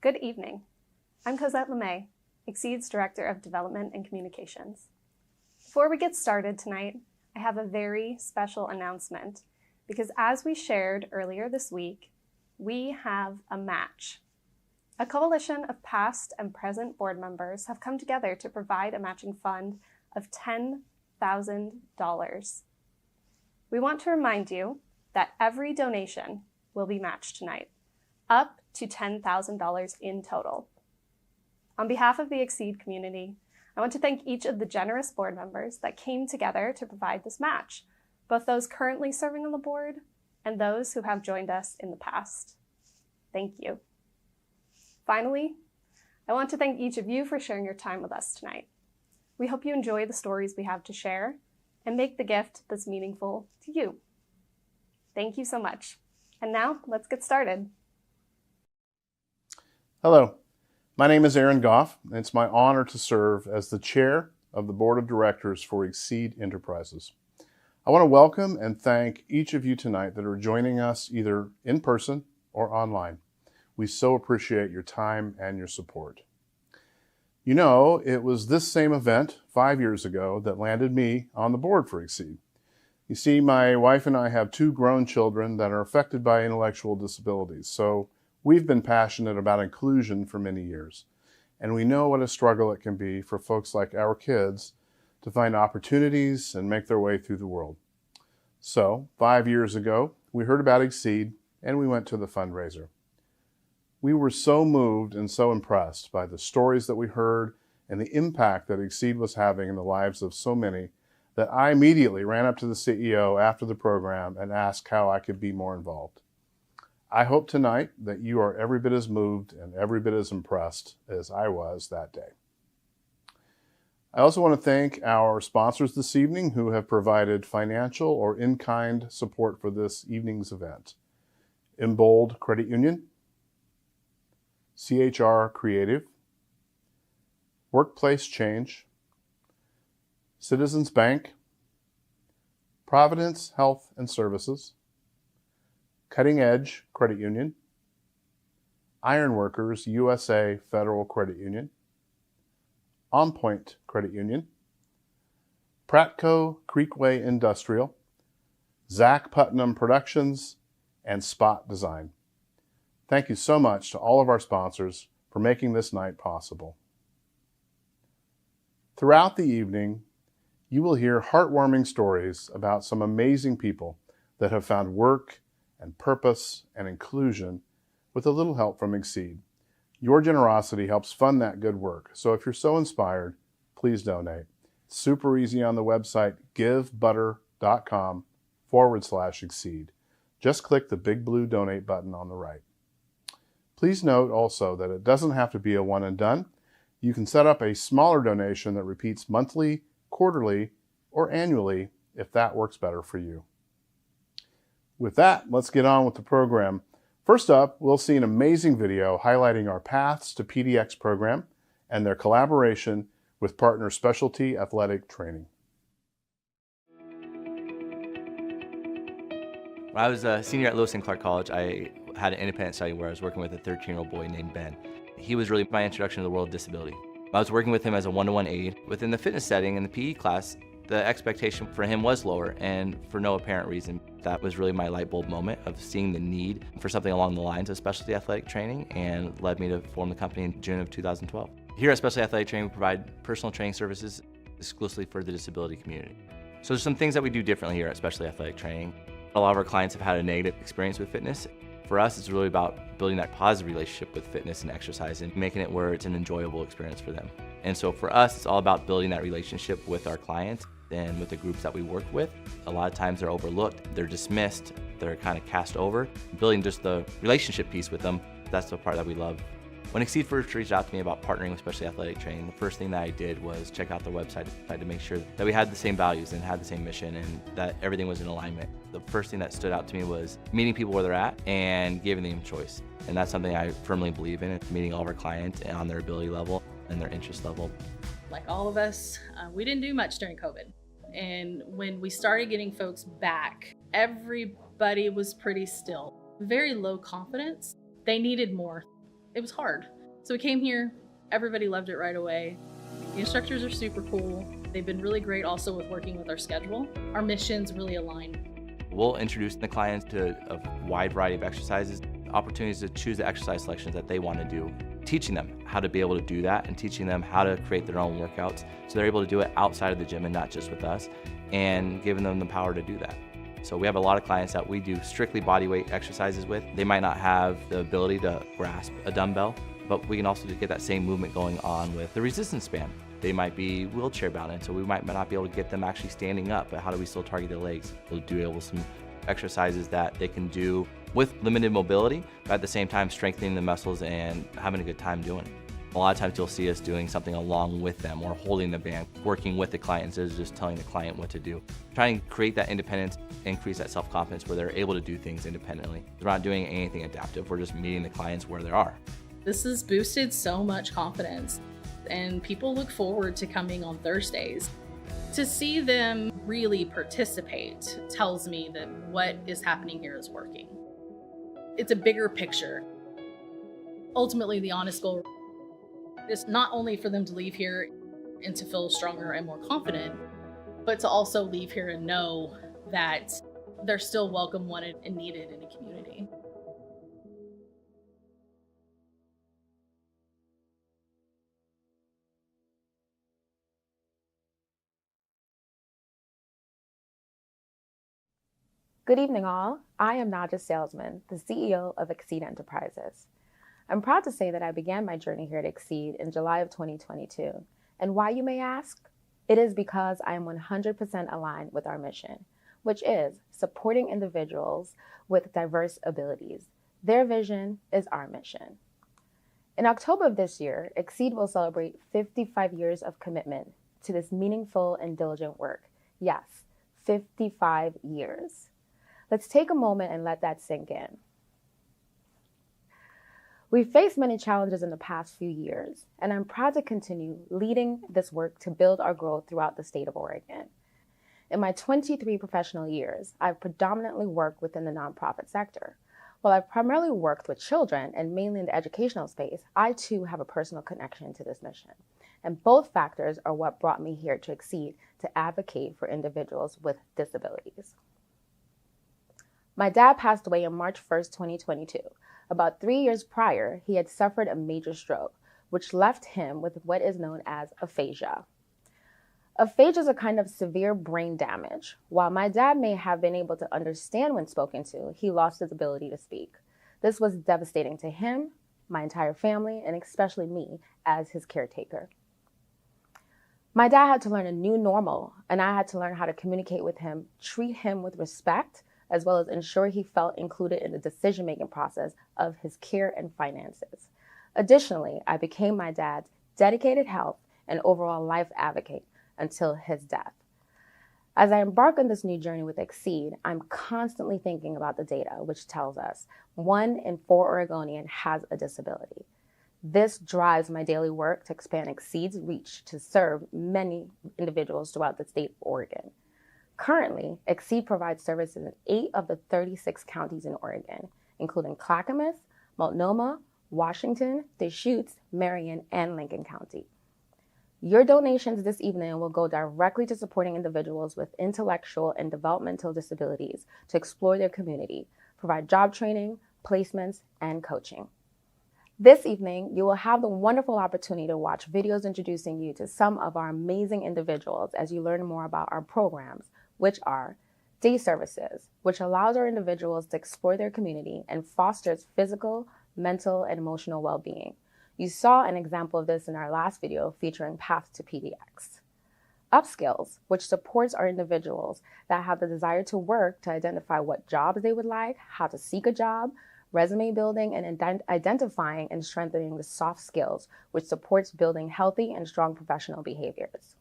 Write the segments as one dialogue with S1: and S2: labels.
S1: Good evening. I'm Cosette LeMay, Exceed's Director of Development and Communications. Before we get started tonight, I have a very special announcement because as we shared earlier this week, we have a match. A coalition of past and present board members have come together to provide a matching fund of $10,000. We want to remind you that every donation will be matched tonight, up to $10,000 in total. On behalf of the Exceed community, I want to thank each of the generous board members that came together to provide this match, both those currently serving on the board and those who have joined us in the past. Thank you. Finally, I want to thank each of you for sharing your time with us tonight. We hope you enjoy the stories we have to share and make the gift that's meaningful to you. Thank you so much. And now, let's get started.
S2: Hello, my name is Aaron Goff, and it's my honor to serve as the chair of the board of directors for Exceed Enterprises. I want to welcome and thank each of you tonight that are joining us either in person or online. We so appreciate your time and your support. You know, it was this same event 5 years ago that landed me on the board for Exceed. You see, my wife and I have 2 grown children that are affected by intellectual disabilities, so we've been passionate about inclusion for many years. And we know what a struggle it can be for folks like our kids to find opportunities and make their way through the world. So, 5 years ago, we heard about Exceed and we went to the fundraiser. We were so moved and so impressed by the stories that we heard and the impact that Exceed was having in the lives of so many that I immediately ran up to the CEO after the program and asked how I could be more involved. I hope tonight that you are every bit as moved and every bit as impressed as I was that day. I also want to thank our sponsors this evening who have provided financial or in-kind support for this evening's event. Embold Credit Union, CHR Creative, Workplace Change, Citizens Bank, Providence Health and Services, Cutting Edge Credit Union, Ironworkers USA Federal Credit Union, On Point Credit Union, Pratco Creekway Industrial, Zach Putnam Productions, and Spot Design. Thank you so much to all of our sponsors for making this night possible. Throughout the evening, you will hear heartwarming stories about some amazing people that have found work and purpose and inclusion with a little help from Exceed. Your generosity helps fund that good work, so if you're so inspired, please donate. It's super easy on the website givebutter.com/Exceed. Just click the big blue donate button on the right. Please note also that it doesn't have to be a one and done. You can set up a smaller donation that repeats monthly, quarterly, or annually if that works better for you. With that, let's get on with the program. First up, we'll see an amazing video highlighting our Paths to PDX program and their collaboration with Partner Specialty Athletic Training.
S3: When I was a senior at Lewis and Clark College, I had an independent study where I was working with a 13-year-old boy named Ben. He was really my introduction to the world of disability. I was working with him as a one-to-one aide. Within the fitness setting in the PE class, the expectation for him was lower, and for no apparent reason. That was really my light bulb moment of seeing the need for something along the lines of specialty athletic training, and led me to form the company in June of 2012. Here at Specialty Athletic Training, we provide personal training services exclusively for the disability community. So there's some things that we do differently here at Specialty Athletic Training. A lot of our clients have had a negative experience with fitness. For us, it's really about building that positive relationship with fitness and exercise and making it where it's an enjoyable experience for them. And so for us, it's all about building that relationship with our clients and with the groups that we work with. A lot of times they're overlooked, they're dismissed, they're kind of cast over. Building just the relationship piece with them, that's the part that we love. When Exceed first reached out to me about partnering with Specialty Athletic Training, the first thing that I did was check out their website to make sure that we had the same values and had the same mission and that everything was in alignment. The first thing that stood out to me was meeting people where they're at and giving them choice. And that's something I firmly believe in, meeting all of our clients on their ability level and their interest level.
S4: Like all of us, we didn't do much during COVID. And when we started getting folks back, everybody was pretty still. Very low confidence. They needed more. It was hard. So we came here, everybody loved it right away. The instructors are super cool. They've been really great also with working with our schedule. Our missions really align.
S3: We'll introduce the clients to a wide variety of exercises, opportunities to choose the exercise selections that they want to do, teaching them how to be able to do that and teaching them how to create their own workouts so they're able to do it outside of the gym and not just with us, and giving them the power to do that. So we have a lot of clients that we do strictly body weight exercises with. They might not have the ability to grasp a dumbbell, but we can also get that same movement going on with the resistance band. They might be wheelchair bound, and so we might not be able to get them actually standing up, but how do we still target their legs? We'll do some exercises that they can do with limited mobility, but at the same time strengthening the muscles and having a good time doing it. A lot of times you'll see us doing something along with them or holding the band, working with the client instead of just telling the client what to do. Trying to create that independence, increase that self-confidence where they're able to do things independently. We're not doing anything adaptive, we're just meeting the clients where they are.
S4: This has boosted so much confidence, and people look forward to coming on Thursdays. To see them really participate tells me that what is happening here is working. It's a bigger picture. Ultimately, the honest goal is not only for them to leave here and to feel stronger and more confident, but to also leave here and know that they're still welcome, wanted, and needed in a community.
S5: Good evening, all. I am Naja Salesman, the CEO of Exceed Enterprises. I'm proud to say that I began my journey here at Exceed in July of 2022. And why, you may ask? It is because I am 100% aligned with our mission, which is supporting individuals with diverse abilities. Their vision is our mission. In October of this year, Exceed will celebrate 55 years of commitment to this meaningful and diligent work. Yes, 55 years. Let's take a moment and let that sink in. We've faced many challenges in the past few years, and I'm proud to continue leading this work to build our growth throughout the state of Oregon. In my 23 professional years, I've predominantly worked within the nonprofit sector. While I've primarily worked with children and mainly in the educational space, I too have a personal connection to this mission. And both factors are what brought me here to Exceed to advocate for individuals with disabilities. My dad passed away on March 1st, 2022. About 3 years prior, he had suffered a major stroke, which left him with what is known as aphasia. Aphasia is a kind of severe brain damage. While my dad may have been able to understand when spoken to, he lost his ability to speak. This was devastating to him, my entire family, and especially me as his caretaker. My dad had to learn a new normal, and I had to learn how to communicate with him, treat him with respect, as well as ensure he felt included in the decision-making process of his care and finances. Additionally, I became my dad's dedicated health and overall life advocate until his death. As I embark on this new journey with Exceed, I'm constantly thinking about the data, which tells us 1 in 4 Oregonians has a disability. This drives my daily work to expand Exceed's reach to serve many individuals throughout the state of Oregon. Currently, Exceed provides services in 8 of the 36 counties in Oregon, including Clackamas, Multnomah, Washington, Deschutes, Marion, and Lincoln County. Your donations this evening will go directly to supporting individuals with intellectual and developmental disabilities to explore their community, provide job training, placements, and coaching. This evening, you will have the wonderful opportunity to watch videos introducing you to some of our amazing individuals as you learn more about our programs, which are day services, which allows our individuals to explore their community and fosters physical, mental, and emotional well-being. You saw an example of this in our last video featuring Path to PDX. Upskills, which supports our individuals that have the desire to work to identify what jobs they would like, how to seek a job, resume building, and identifying and strengthening the soft skills, which supports building healthy and strong professional behaviors.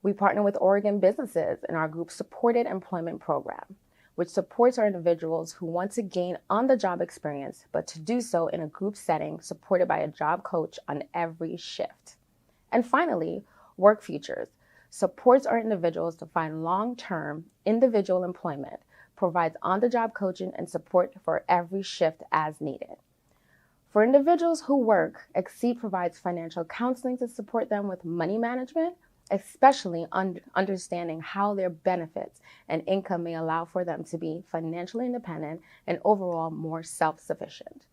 S5: We partner with Oregon businesses in our group Supported Employment Program, which supports our individuals who want to gain on-the-job experience, but to do so in a group setting supported by a job coach on every shift. And finally, Work Futures supports our individuals to find long-term individual employment, provides on-the-job coaching and support for every shift as needed. For individuals who work, Exceed provides financial counseling to support them with money management, especially understanding how their benefits and income may allow for them to be financially independent and overall more self-sufficient.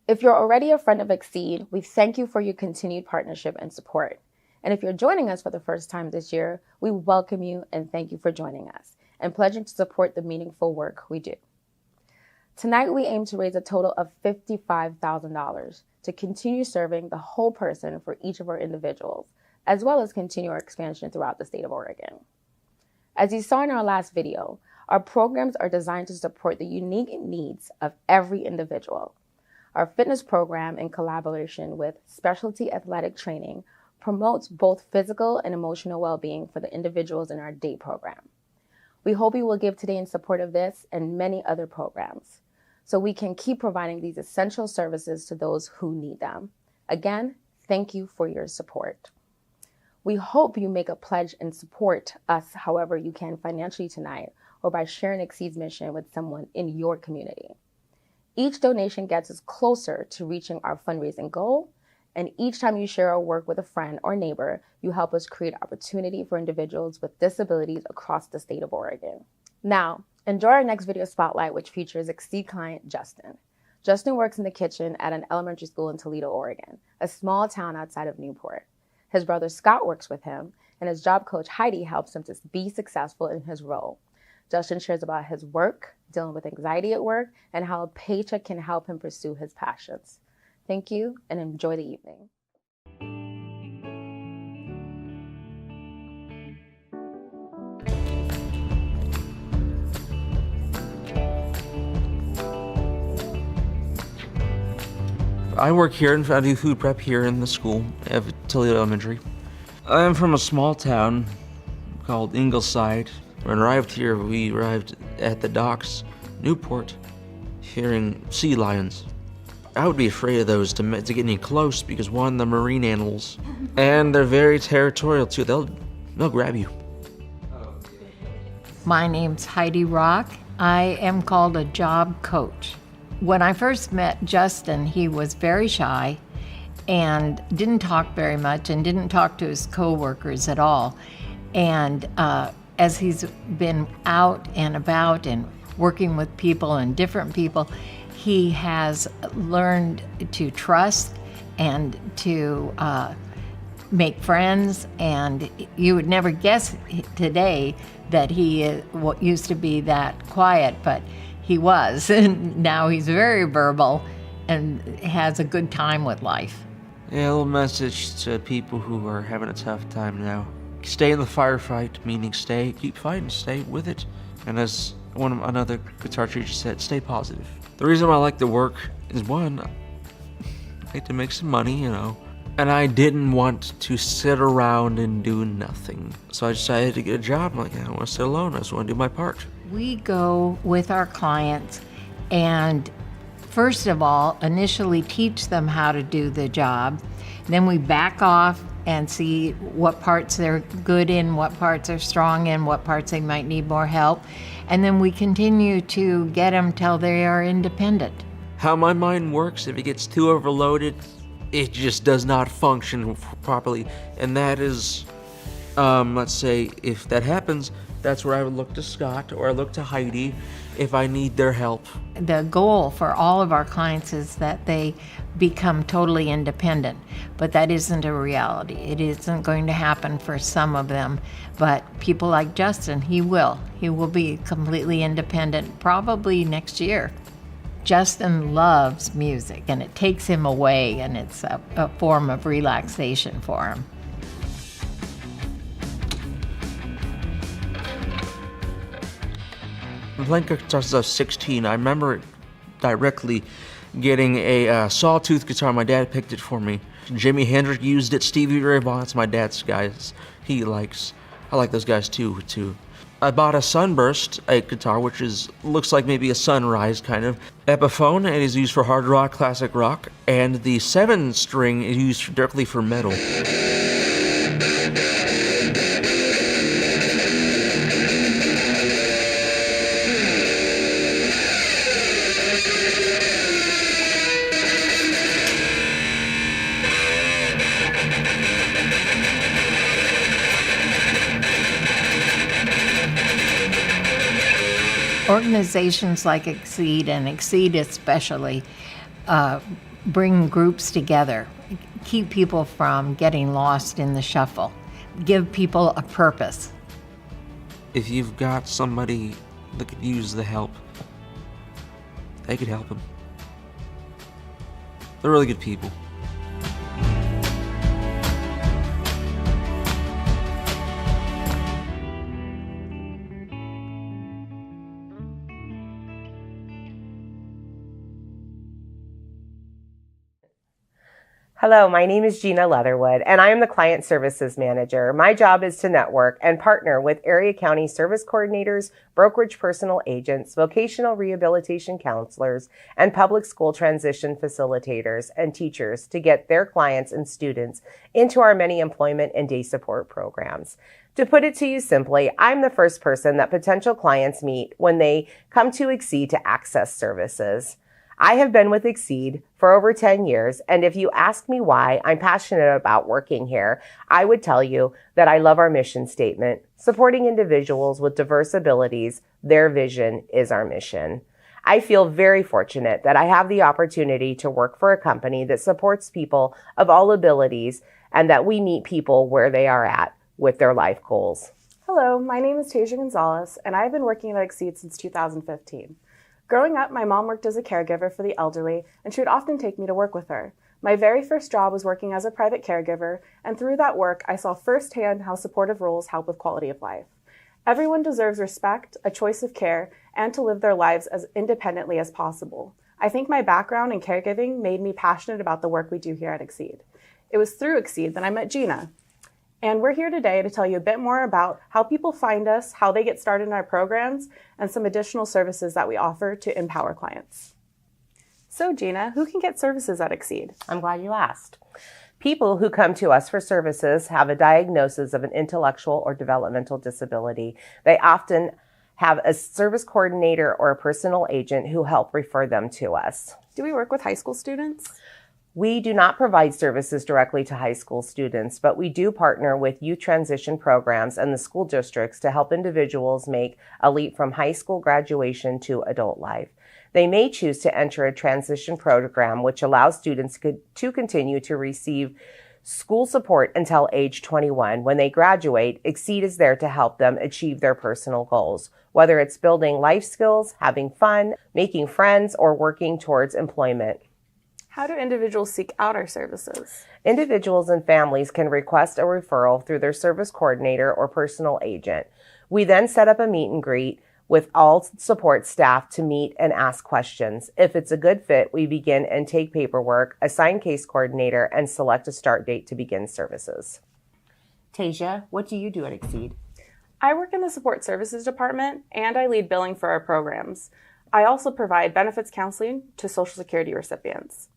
S5: If you're already a friend of Exceed, we thank you for your continued partnership and support. And if you're joining us for the first time this year, we welcome you and thank you for joining us and pledging to support the meaningful work we do. Tonight, we aim to raise a total of $55,000 to continue serving the whole person for each of our individuals, as well as continue our expansion throughout the state of Oregon. As you saw in our last video, our programs are designed to support the unique needs of every individual. Our fitness program, in collaboration with Specialty Athletic Training, promotes both physical and emotional well-being for the individuals in our day program. We hope you will give today in support of this and many other programs, so we can keep providing these essential services to those who need them. Again, thank you for your support. We hope you make a pledge and support us however you can financially tonight, or by sharing Exceed's mission with someone in your community. Each donation gets us closer to reaching our fundraising goal, and each time you share our work with a friend or neighbor, you help us create opportunity for individuals with disabilities across the state of Oregon. Now, enjoy our next video spotlight, which features Exceed client Justin. Justin works in the kitchen at an elementary school in Toledo, Oregon, a small town outside of Newport. His brother Scott works with him, and his job coach Heidi helps him to be successful in his role. Justin shares about his work, dealing with anxiety at work, and how a paycheck can help him pursue his passions. Thank you, and enjoy the evening.
S6: I work here and I do food prep here in the school at Toledo Elementary. I'm from a small town called Ingleside. When we arrived at the docks, Newport, hearing sea lions. I would be afraid of those to get any close because one, they're marine animals, and they're very territorial too. They'll grab you.
S7: My name's Heidi Rock. I am called a job coach. When I first met Justin, he was very shy and didn't talk very much and didn't talk to his coworkers at all. And as he's been out and about and working with people and different people, he has learned to trust and to make friends. And you would never guess today that he used to be that quiet, but he was. And now he's very verbal and has a good time with life.
S6: Yeah, a little message to people who are having a tough time now. Stay in the firefight, meaning keep fighting, stay with it. And as another guitar teacher said, stay positive. The reason why I like to work is one, I like to make some money, and I didn't want to sit around and do nothing. So I decided to get a job. I'm like, I don't want to sit alone, I just want to do my part.
S7: We go with our clients and first of all, initially teach them how to do the job. Then we back off and see what parts they're good in, what parts are strong in, what parts they might need more help. And then we continue to get them till they are independent.
S6: How my mind works, if it gets too overloaded, it just does not function properly. And that is, let's say, if that happens, that's where I would look to Scott or I look to Heidi if I need their help.
S7: The goal for all of our clients is that they become totally independent, but that isn't a reality. It isn't going to happen for some of them, but people like Justin, he will be completely independent probably next year. Justin loves music and it takes him away, and it's a form of relaxation for him.
S6: I'm playing guitar since I was 16. I remember directly getting a sawtooth guitar. My dad picked it for me. Jimi Hendrix used it. Stevie Ray Vaughan's my dad's guys. I like those guys too. I bought a Sunburst, a guitar, which looks like maybe a sunrise kind of. Epiphone, it is used for hard rock, classic rock, and the 7-string is used directly for metal.
S7: Organizations like Exceed, and Exceed especially, bring groups together, keep people from getting lost in the shuffle, give people a purpose.
S6: If you've got somebody that could use the help, they could help them. They're really good people.
S8: Hello, my name is Gina Leatherwood, and I am the Client Services Manager. My job is to network and partner with area county service coordinators, brokerage personal agents, vocational rehabilitation counselors, and public school transition facilitators and teachers to get their clients and students into our many employment and day support programs. To put it to you simply, I'm the first person that potential clients meet when they come to Exceed to access services. I have been with Exceed for over 10 years, and if you ask me why I'm passionate about working here, I would tell you that I love our mission statement, supporting individuals with diverse abilities. Their vision is our mission. I feel very fortunate that I have the opportunity to work for a company that supports people of all abilities and that we meet people where they are at with their life goals.
S9: Hello, my name is Tasia Gonzalez, and I've been working at Exceed since 2015. Growing up, my mom worked as a caregiver for the elderly, and she would often take me to work with her. My very first job was working as a private caregiver, and through that work, I saw firsthand how supportive roles help with quality of life. Everyone deserves respect, a choice of care, and to live their lives as independently as possible. I think my background in caregiving made me passionate about the work we do here at Exceed. It was through Exceed that I met Gina. And we're here today to tell you a bit more about how people find us, how they get started in our programs, and some additional services that we offer to empower clients. So Gina, who can get services at Exceed?
S8: I'm glad you asked. People who come to us for services have a diagnosis of an intellectual or developmental disability. They often have a service coordinator or a personal agent who help refer them to us.
S9: Do we work with high school students?
S8: We do not provide services directly to high school students, but we do partner with youth transition programs and the school districts to help individuals make a leap from high school graduation to adult life. They may choose to enter a transition program, which allows students to continue to receive school support until age 21. When they graduate, Exceed is there to help them achieve their personal goals, whether it's building life skills, having fun, making friends, or working towards employment.
S9: How do individuals seek out our services?
S8: Individuals and families can request a referral through their service coordinator or personal agent. We then set up a meet and greet with all support staff to meet and ask questions. If it's a good fit, we begin and take paperwork, assign case coordinator, and select a start date to begin services. Tasia, what do you do at Exceed?
S9: I work in the support services department, and I lead billing for our programs. I also provide benefits counseling to Social Security recipients.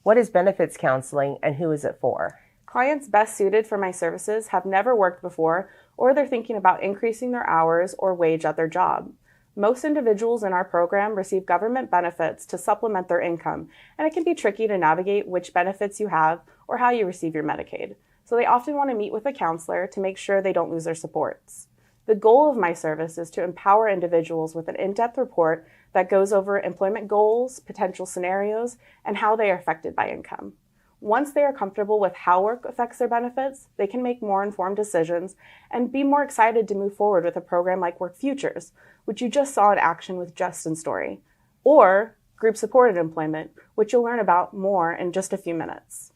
S8: What is benefits counseling and who is it for?
S9: Clients best suited for my services have never worked before, or they're thinking about increasing their hours or wage at their job. Most individuals in our program receive government benefits to supplement their income, and it can be tricky to navigate which benefits you have or how you receive your Medicaid. So they often want to meet with a counselor to make sure they don't lose their supports. The goal of my service is to empower individuals with an in-depth report that goes over employment goals, potential scenarios, and how they are affected by income. Once they are comfortable with how work affects their benefits, they can make more informed decisions and be more excited to move forward with a program like Work Futures, which you just saw in action with Justin's story, or group-supported employment, which you'll learn about more in just a few minutes.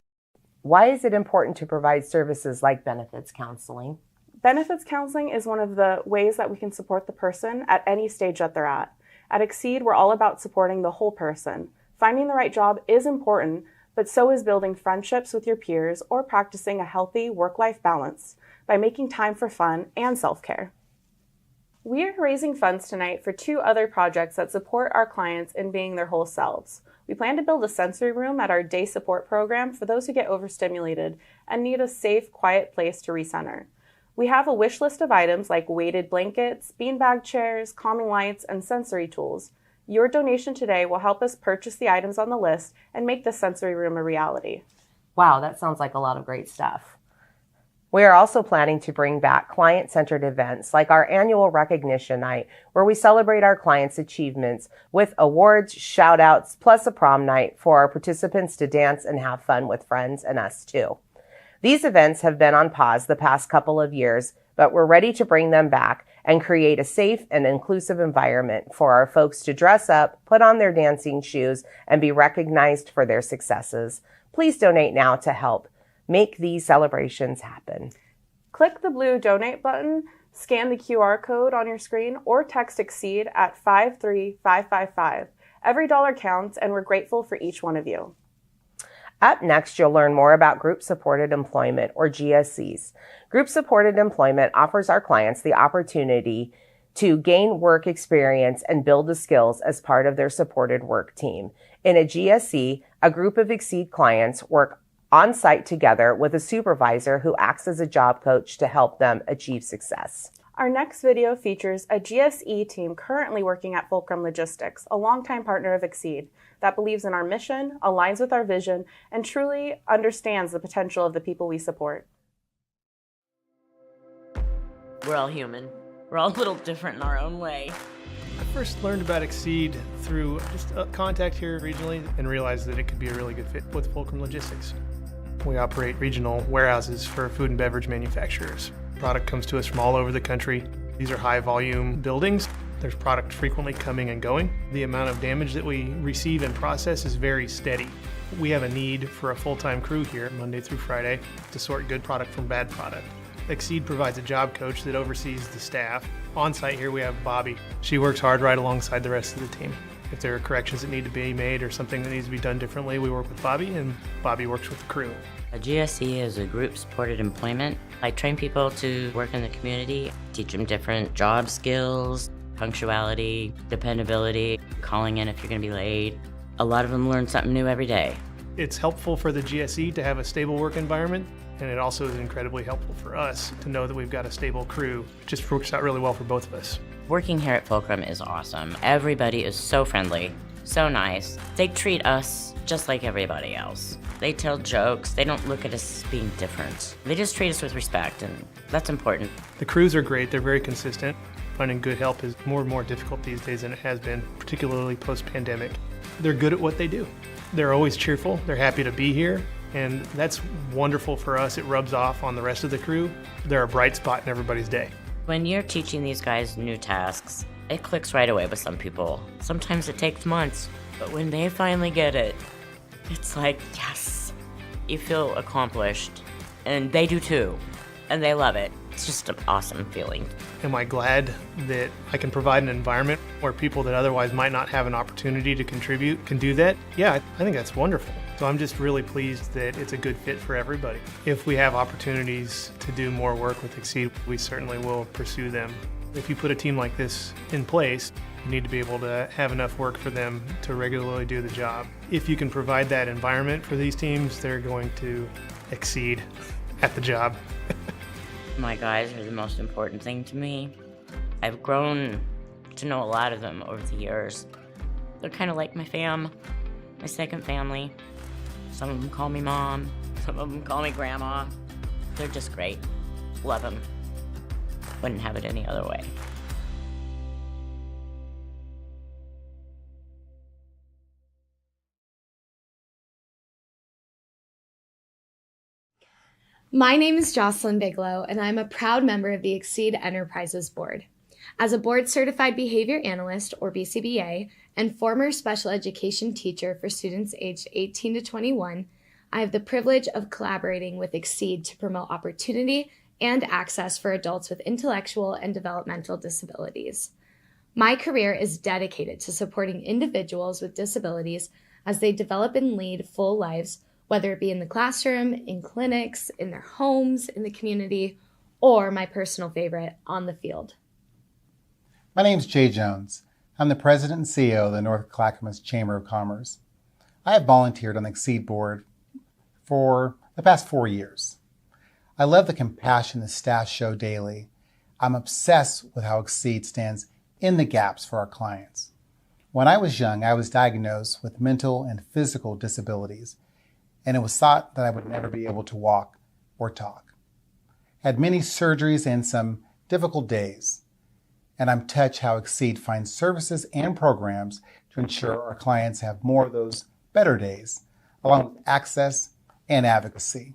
S8: Why is it important to provide services like benefits counseling?
S9: Benefits counseling is one of the ways that we can support the person at any stage that they're at. At Exceed, we're all about supporting the whole person. Finding the right job is important, but so is building friendships with your peers or practicing a healthy work-life balance by making time for fun and self-care. We are raising funds tonight for 2 other projects that support our clients in being their whole selves. We plan to build a sensory room at our day support program for those who get overstimulated and need a safe, quiet place to recenter. We have a wish list of items like weighted blankets, beanbag chairs, calming lights, and sensory tools. Your donation today will help us purchase the items on the list and make the sensory room a reality.
S8: Wow, that sounds like a lot of great stuff. We are also planning to bring back client-centered events like our annual recognition night, where we celebrate our clients' achievements with awards, shout-outs, plus a prom night for our participants to dance and have fun with friends and us too. These events have been on pause the past couple of years, but we're ready to bring them back and create a safe and inclusive environment for our folks to dress up, put on their dancing shoes, and be recognized for their successes. Please donate now to help make these celebrations happen.
S9: Click the blue donate button, scan the QR code on your screen, or text EXCEED at 53555. Every dollar counts, and we're grateful for each one of you.
S8: Up next, you'll learn more about Group-Supported Employment, or GSEs. Group-Supported Employment offers our clients the opportunity to gain work experience and build the skills as part of their supported work team. In a GSE, a group of EXCEED clients work on-site together with a supervisor who acts as a job coach to help them achieve success.
S9: Our next video features a GSE team currently working at Fulcrum Logistics, a longtime partner of EXCEED, that believes in our mission, aligns with our vision, and truly understands the potential of the people we support.
S10: We're all human. We're all a little different in our own way.
S11: I first learned about EXCEED through just a contact here regionally and realized that it could be a really good fit with Fulcrum Logistics. We operate regional warehouses for food and beverage manufacturers. Product comes to us from all over the country. These are high volume buildings. There's product frequently coming and going. The amount of damage that we receive and process is very steady. We have a need for a full-time crew here, Monday through Friday, to sort good product from bad product. EXCEED provides a job coach that oversees the staff. On site here we have Bobby. She works hard right alongside the rest of the team. If there are corrections that need to be made or something that needs to be done differently, we work with Bobby, and Bobby works with the crew.
S10: A GSE is a group-supported employment. I train people to work in the community, teach them different job skills, punctuality, dependability, calling in if you're going to be late. A lot of them learn something new every day.
S11: It's helpful for the GSE to have a stable work environment, and it also is incredibly helpful for us to know that we've got a stable crew. It just works out really well for both of us.
S10: Working here at Fulcrum is awesome. Everybody is so friendly, so nice. They treat us just like everybody else. They tell jokes. They don't look at us as being different. They just treat us with respect, and that's important.
S11: The crews are great. They're very consistent. Finding good help is more and more difficult these days than it has been, particularly post-pandemic. They're good at what they do. They're always cheerful. They're happy to be here, and that's wonderful for us. It rubs off on the rest of the crew. They're a bright spot in everybody's day.
S10: When you're teaching these guys new tasks, it clicks right away with some people. Sometimes it takes months, but when they finally get it, it's like, yes, you feel accomplished. And they do too, and they love it. It's just an awesome feeling.
S11: Am I glad that I can provide an environment where people that otherwise might not have an opportunity to contribute can do that? Yeah, I think that's wonderful. So I'm just really pleased that it's a good fit for everybody. If we have opportunities to do more work with EXCEED, we certainly will pursue them. If you put a team like this in place, you need to be able to have enough work for them to regularly do the job. If you can provide that environment for these teams, they're going to exceed at the job.
S10: My guys are the most important thing to me. I've grown to know a lot of them over the years. They're kind of like my second family. Some of them call me mom, some of them call me grandma. They're just great. Love them. Wouldn't have it any other way.
S12: My name is Jocelyn Bigelow, and I'm a proud member of the EXCEED Enterprises Board. As a board-certified behavior analyst, or BCBA, and former special education teacher for students aged 18 to 21, I have the privilege of collaborating with EXCEED to promote opportunity and access for adults with intellectual and developmental disabilities. My career is dedicated to supporting individuals with disabilities as they develop and lead full lives, whether it be in the classroom, in clinics, in their homes, in the community, or my personal favorite, on the field.
S13: My name is Jay Jones. I'm the president and CEO of the North Clackamas Chamber of Commerce. I have volunteered on the EXCEED board for the past 4 years. I love the compassion the staff show daily. I'm obsessed with how EXCEED stands in the gaps for our clients. When I was young, I was diagnosed with mental and physical disabilities, and it was thought that I would never be able to walk or talk. had many surgeries and some difficult days. And I'm touched how Exceed finds services and programs to ensure our clients have more of those better days, along with access and advocacy.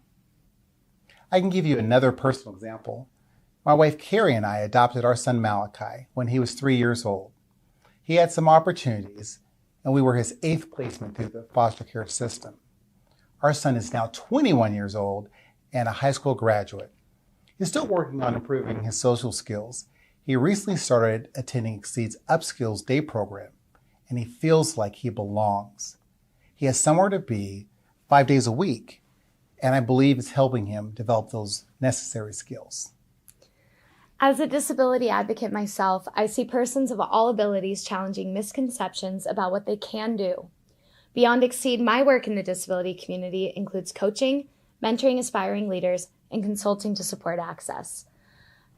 S13: I can give you another personal example. My wife Carrie and I adopted our son Malachi when he was 3 years old. He had some opportunities, and we were his 8th placement through the foster care system. Our son is now 21 years old and a high school graduate. He's still working on improving his social skills. He recently started attending Exceed's Upskills Day program, and he feels like he belongs. He has somewhere to be 5 days a week, and I believe it's helping him develop those necessary skills.
S12: As a disability advocate myself, I see persons of all abilities challenging misconceptions about what they can do. Beyond Exceed, my work in the disability community includes coaching, mentoring aspiring leaders, and consulting to support access.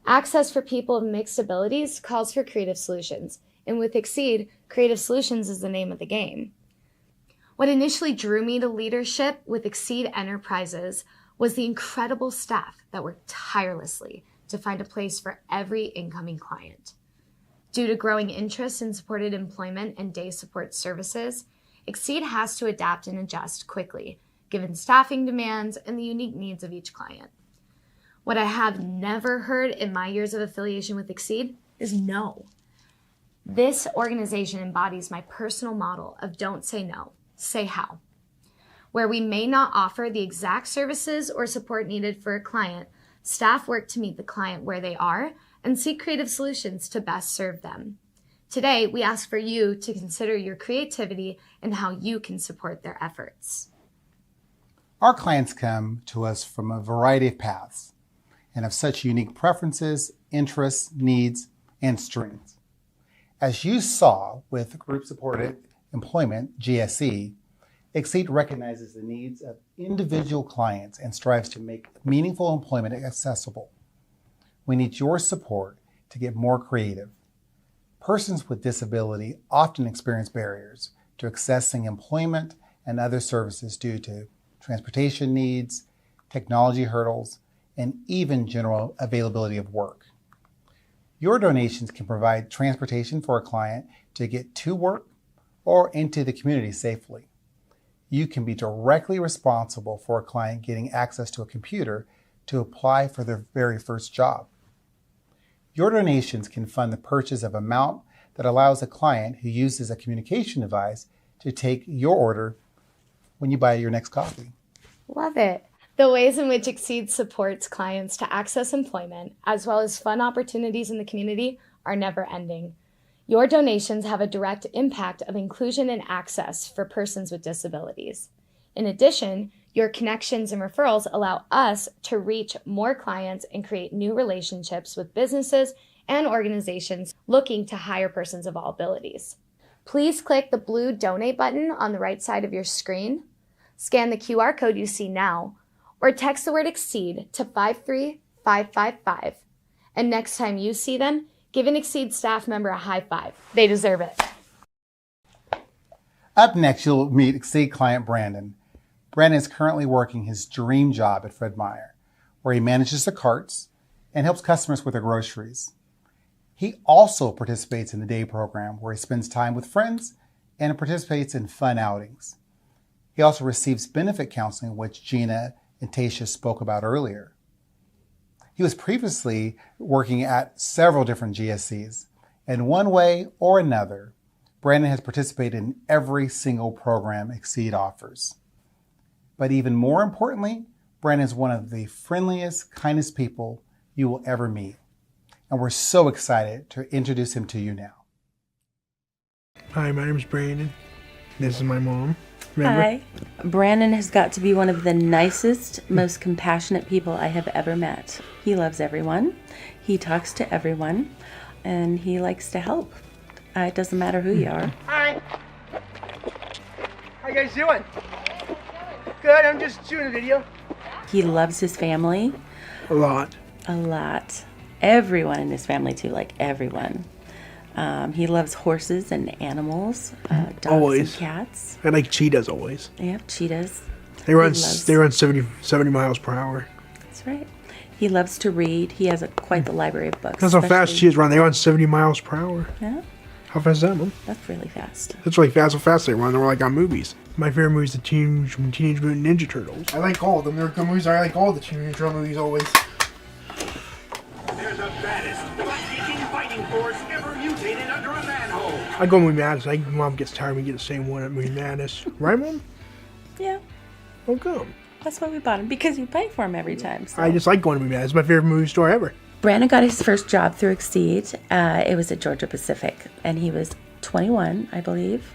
S12: Access for people of mixed abilities calls for creative solutions, and with Exceed, creative solutions is the name of the game. What initially drew me to leadership with Exceed Enterprises was the incredible staff that worked tirelessly to find a place for every incoming client. Due to growing interest in supported employment and day support services, Exceed has to adapt and adjust quickly, given staffing demands and the unique needs of each client. What I have never heard in my years of affiliation with Exceed is no. This organization embodies my personal model of don't say no, say how. Where we may not offer the exact services or support needed for a client, staff work to meet the client where they are and seek creative solutions to best serve them. Today, we ask for you to consider your creativity and how you can support their efforts.
S13: Our clients come to us from a variety of paths and have such unique preferences, interests, needs, and strengths. As you saw with Group Supported Employment, GSE, Exceed recognizes the needs of individual clients and strives to make meaningful employment accessible. We need your support to get more creative. Persons with disability often experience barriers to accessing employment and other services due to transportation needs, technology hurdles, and even general availability of work. Your donations can provide transportation for a client to get to work or into the community safely. You can be directly responsible for a client getting access to a computer to apply for their very first job. Your donations can fund the purchase of a mount that allows a client who uses a communication device to take your order when you buy your next coffee.
S12: Love it. The ways in which Exceed supports clients to access employment, as well as fun opportunities in the community, are never ending. Your donations have a direct impact of inclusion and access for persons with disabilities. In addition, your connections and referrals allow us to reach more clients and create new relationships with businesses and organizations looking to hire persons of all abilities. Please click the blue donate button on the right side of your screen, scan the QR code you see now, or text the word Exceed to 53555. And next time you see them, give an Exceed staff member a high five. They deserve it.
S13: Up next, you'll meet Exceed client Brandon. Brandon is currently working his dream job at Fred Meyer, where he manages the carts and helps customers with their groceries. He also participates in the day program, where he spends time with friends and participates in fun outings. He also receives benefit counseling, which Gina and Tasha spoke about earlier. He was previously working at several different GSCs. In one way or another, Brandon has participated in every single program Exceed offers. But even more importantly, Brandon is one of the friendliest, kindest people you will ever meet. And we're so excited to introduce him to you now.
S14: Hi, my name's Brandon. This is my mom. Remember?
S15: Hi. Brandon has got to be one of the nicest, most compassionate people I have ever met. He loves everyone. He talks to everyone. And he likes to help. It doesn't matter who you are.
S16: Hi. How you guys doing? Good, I'm just shooting a video.
S15: He loves his family.
S14: A lot.
S15: A lot. Everyone in his family, too. Like, everyone. He loves horses and animals, dogs
S14: always.
S15: and cats.
S14: I like cheetahs always.
S15: Yeah, cheetahs.
S14: They run 70 miles per hour.
S15: That's right. He loves to read. He has quite the library of books.
S14: That's how fast she is running. They run 70 miles per hour.
S15: Yeah.
S14: How fast is that, Mom?
S15: That's really fast.
S14: That's really fast. How fast they run. They're like on movies. My favorite movie is the Teenage Mutant Ninja Turtles. I like all of them. They're good movies. I like all the Teenage Turtle movies always.
S17: There's the baddest, butt-kicking fighting force ever mutated under a manhole.
S14: I go Movie Madness. Mom gets tired of me get the same one at Movie Madness. Right, Mom?
S15: Yeah.
S14: How come?
S15: That's why we bought him, because you pay for him every time. So.
S14: I just like going to Movie Madness. It's my favorite movie store ever.
S15: Brandon got his first job through Exceed. It was at Georgia Pacific, and he was 21, I believe,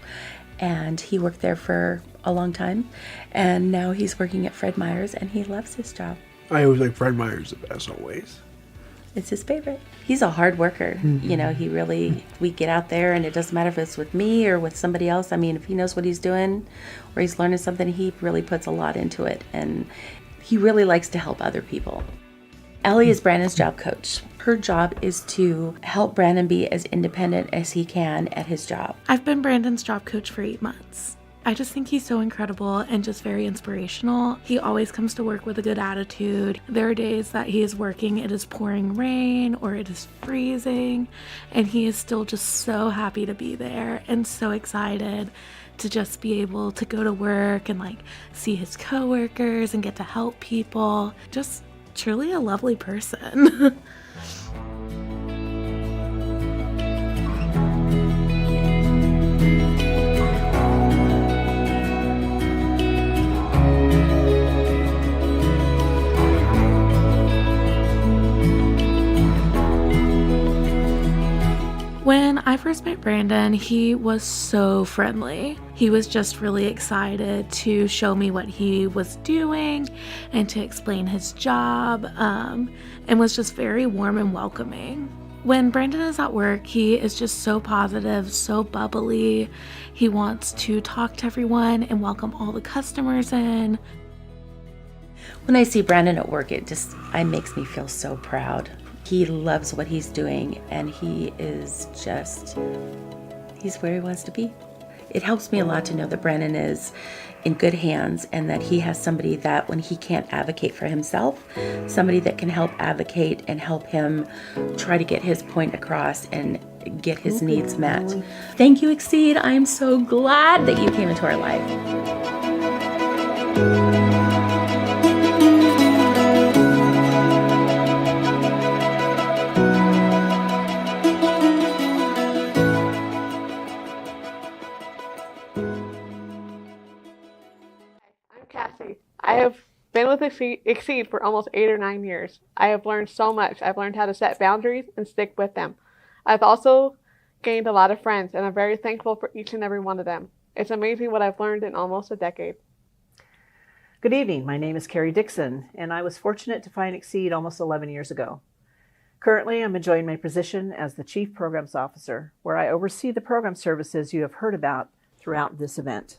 S15: and he worked there for a long time, and now he's working at Fred Meyer's, and he loves his job.
S14: I always like Fred Meyer's the best always.
S15: It's his favorite. He's a hard worker.
S14: Mm-hmm.
S15: You know, we get out there, and it doesn't matter if it's with me or with somebody else. I mean, if he knows what he's doing or he's learning something, he really puts a lot into it, and he really likes to help other people. Ellie is Brandon's job coach. Her job is to help Brandon be as independent as he can at his job.
S18: I've been Brandon's job coach for 8 months. I just think he's so incredible and just very inspirational. He always comes to work with a good attitude. There are days that he is working, it is pouring rain or it is freezing, and he is still just so happy to be there and so excited to just be able to go to work and like see his coworkers and get to help people. Just truly a lovely person. When I first met Brandon, he was so friendly. He was just really excited to show me what he was doing and to explain his job, and was just very warm and welcoming. When Brandon is at work, he is just so positive, so bubbly. He wants to talk to everyone and welcome all the customers in.
S15: When I see Brandon at work, it makes me feel so proud. He loves what he's doing, and he's where he wants to be. It helps me a lot to know that Brandon is in good hands and that he has somebody that when he can't advocate for himself, somebody that can help advocate and help him try to get his point across and get his needs met. Thank you, Exceed. I am so glad that you came into our life.
S19: I have been with Exceed for almost 8 or 9 years. I have learned so much. I've learned how to set boundaries and stick with them. I've also gained a lot of friends, and I'm very thankful for each and every one of them. It's amazing what I've learned in almost a decade.
S20: Good evening. My name is Carrie Dixon, and I was fortunate to find Exceed almost 11 years ago. Currently, I'm enjoying my position as the Chief Programs Officer, where I oversee the program services you have heard about throughout this event.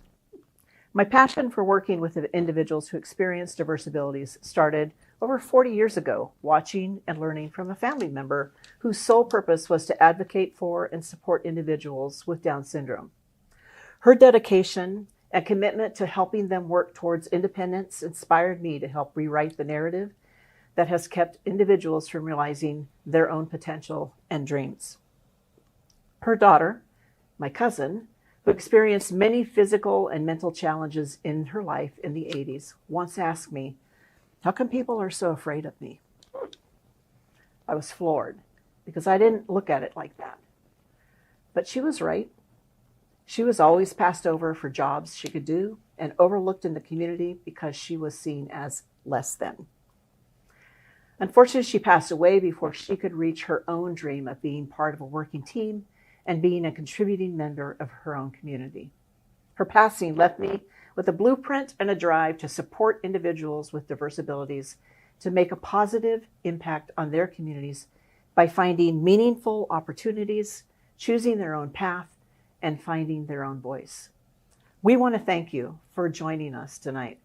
S20: My passion for working with individuals who experience diverse abilities started over 40 years ago, watching and learning from a family member whose sole purpose was to advocate for and support individuals with Down syndrome. Her dedication and commitment to helping them work towards independence inspired me to help rewrite the narrative that has kept individuals from realizing their own potential and dreams. Her daughter, my cousin, who experienced many physical and mental challenges in her life in the 80s, once asked me, "How come people are so afraid of me?" I was floored because I didn't look at it like that. But she was right. She was always passed over for jobs she could do and overlooked in the community because she was seen as less than. Unfortunately, she passed away before she could reach her own dream of being part of a working team and being a contributing member of her own community. Her passing left me with a blueprint and a drive to support individuals with diverse abilities to make a positive impact on their communities by finding meaningful opportunities, choosing their own path, and finding their own voice. We want to thank you for joining us tonight.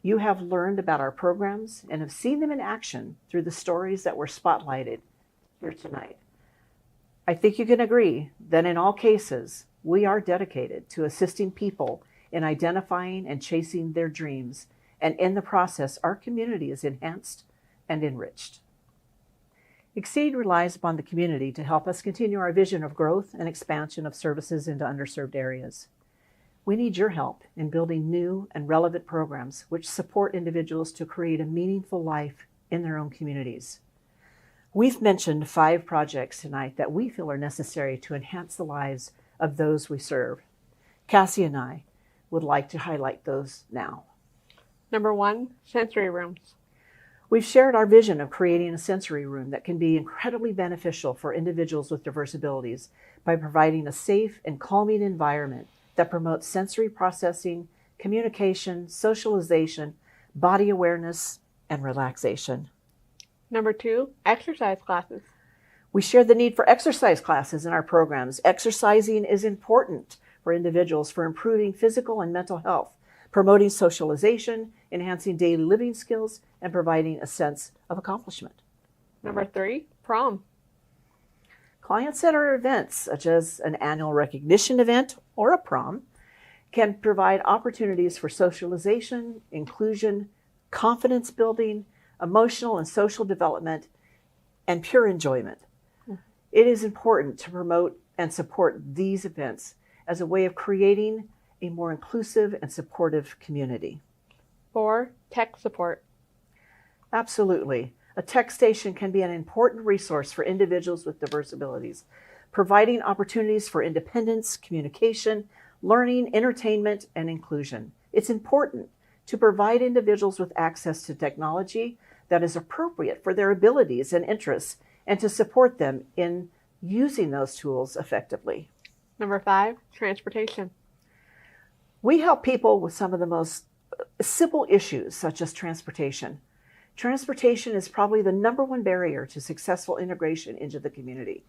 S20: You have learned about our programs and have seen them in action through the stories that were spotlighted here tonight. I think you can agree that in all cases, we are dedicated to assisting people in identifying and chasing their dreams, and in the process, our community is enhanced, and enriched. Exceed relies upon the community to help us continue our vision of growth and expansion of services into underserved areas. We need your help in building new and relevant programs which support individuals to create a meaningful life in their own communities. We've mentioned 5 projects tonight that we feel are necessary to enhance the lives of those we serve. Cassie and I would like to highlight those now.
S19: Number 1, sensory rooms.
S20: We've shared our vision of creating a sensory room that can be incredibly beneficial for individuals with diverse abilities by providing a safe and calming environment that promotes sensory processing, communication, socialization, body awareness, and relaxation.
S19: Number 2, exercise classes.
S20: We share the need for exercise classes in our programs. Exercising is important for individuals for improving physical and mental health, promoting socialization, enhancing daily living skills, and providing a sense of accomplishment.
S19: Number 3, prom.
S20: Clients at our events, such as an annual recognition event or a prom, can provide opportunities for socialization, inclusion, confidence building, emotional and social development, and pure enjoyment. It is important to promote and support these events as a way of creating a more inclusive and supportive community.
S19: 4, tech support.
S20: Absolutely. A tech station can be an important resource for individuals with diverse abilities, providing opportunities for independence, communication, learning, entertainment, and inclusion. It's important to provide individuals with access to technology that is appropriate for their abilities and interests, and to support them in using those tools effectively.
S19: Number 5, transportation.
S20: We help people with some of the most simple issues, such as transportation. Transportation is probably the number one barrier to successful integration into the community.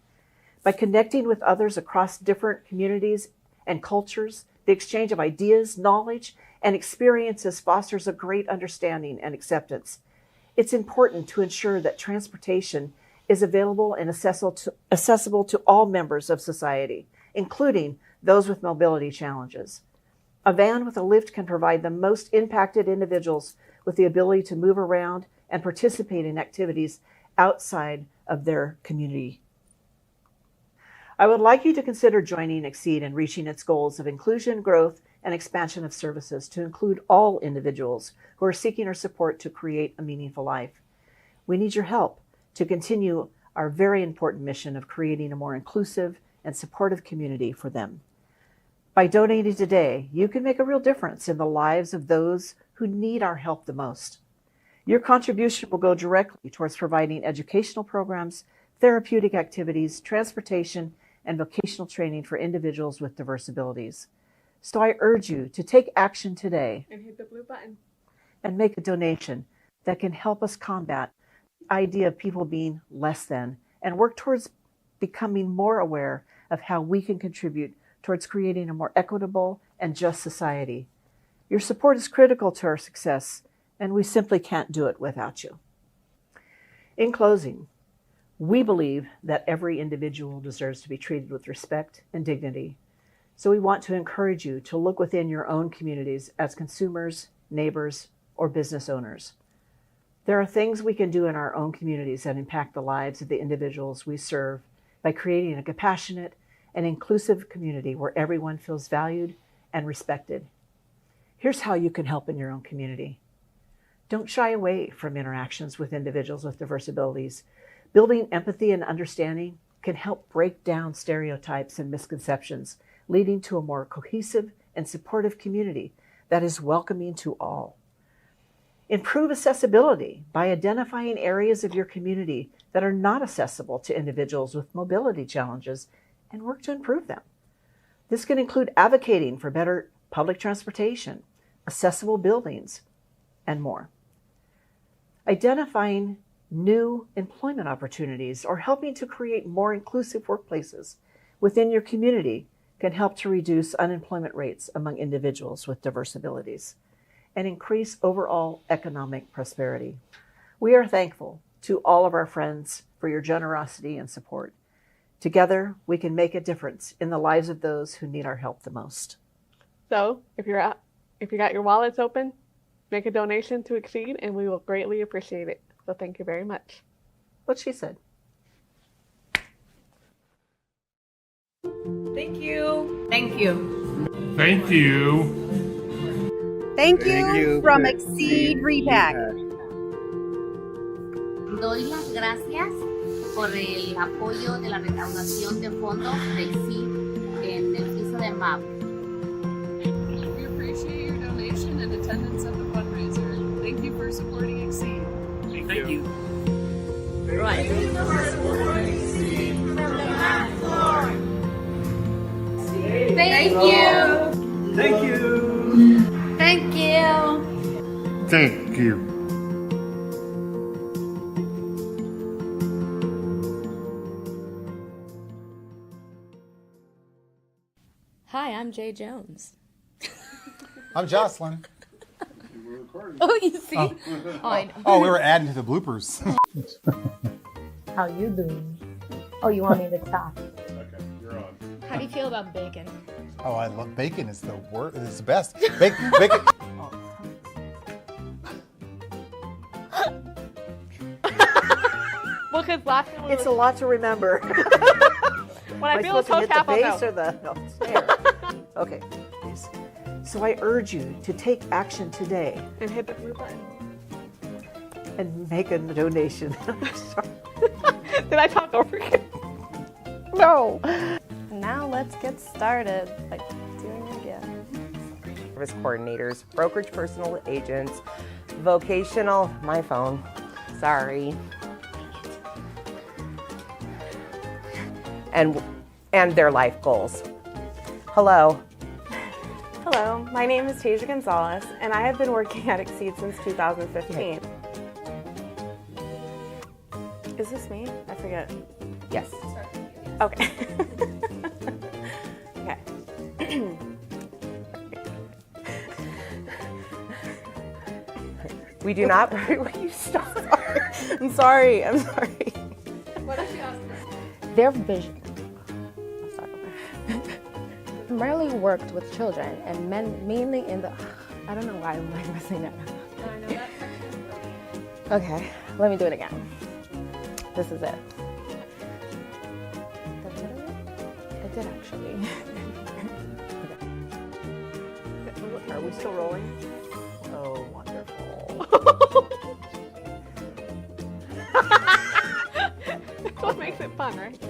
S20: By connecting with others across different communities and cultures, the exchange of ideas, knowledge, and experiences fosters a great understanding and acceptance. It's important to ensure that transportation is available and accessible to all members of society, including those with mobility challenges. A van with a lift can provide the most impacted individuals with the ability to move around and participate in activities outside of their community. I would like you to consider joining Exceed in reaching its goals of inclusion, growth, and expansion of services to include all individuals who are seeking our support to create a meaningful life. We need your help to continue our very important mission of creating a more inclusive and supportive community for them. By donating today, you can make a real difference in the lives of those who need our help the most. Your contribution will go directly towards providing educational programs, therapeutic activities, transportation, and vocational training for individuals with diverse abilities. So I urge you to take action today
S19: And hit the blue button.
S20: and make a donation that can help us combat the idea of people being less than and work towards becoming more aware of how we can contribute towards creating a more equitable and just society. Your support is critical to our success, and we simply can't do it without you. In closing, we believe that every individual deserves to be treated with respect and dignity. So we want to encourage you to look within your own communities as consumers, neighbors, or business owners. There are things we can do in our own communities that impact the lives of the individuals we serve by creating a compassionate and inclusive community where everyone feels valued and respected. Here's how you can help in your own community. Don't shy away from interactions with individuals with diverse abilities. Building empathy and understanding can help break down stereotypes and misconceptions, leading to a more cohesive and supportive community that is welcoming to all. Improve accessibility by identifying areas of your community that are not accessible to individuals with mobility challenges and work to improve them. This can include advocating for better public transportation, accessible buildings, and more. Identifying new employment opportunities or helping to create more inclusive workplaces within your community can help to reduce unemployment rates among individuals with diverse abilities and increase overall economic prosperity. We are thankful to all of our friends for your generosity and support. Together, we can make a difference in the lives of those who need our help the most.
S19: So, if you got your wallets open, make a donation to Exceed, and we will greatly appreciate it. So thank you very much.
S20: What she said.
S21: Thank you. Thank you.
S22: Thank you.
S23: Thank you from Exceed Repack.
S24: Doy las gracias por el apoyo de la recaudación de fondos de Exceed en el piso de MAP.
S25: We appreciate your donation and attendance at the fundraiser. Thank you for supporting Exceed.
S22: Thank you.
S24: Right.
S22: Thank you for supporting Exceed from the ground floor.
S24: Thank you.
S22: Thank you.
S24: Thank you.
S2: Thank you.
S26: Hi, I'm Jay Jones.
S13: I'm Jocelyn.
S26: Oh, you see?
S13: Oh.
S26: I know.
S13: Oh, we were adding to the bloopers.
S5: How you doing? Oh, you want me to talk?
S2: Okay, you're on.
S26: How do you feel about bacon?
S13: Oh, I love bacon. It's the worst. It's the best. Bacon.
S19: Well, because last time
S20: It's a lot to remember.
S19: when I
S20: Am
S19: feel a
S20: supposed
S19: toe
S20: to hit
S19: tap,
S20: the
S19: I'll
S20: base
S19: know.
S20: or the no, snare? Okay. So I urge you to take action today
S19: And hit the blue button.
S20: and make a donation. Sorry.
S19: Did I talk over you? No.
S1: Now let's get started by doing it again.
S8: Service coordinators, brokerage personal agents, vocational, my phone, sorry. And their life goals. Hello.
S9: Hello, my name is Tasia Gonzalez, and I have been working at Exceed since 2015. Is this me? I forget.
S8: Yes.
S9: Okay. Okay.
S8: We do not. Will you stop?
S9: I'm sorry.
S19: What did she ask?
S5: Their vision primarily worked with children and men, mainly in the. I don't know why I'm like messing that up. Okay, let me do it again. This is it. I did actually.
S20: Are we still rolling? Oh, wonderful.
S19: That's what makes it fun, right?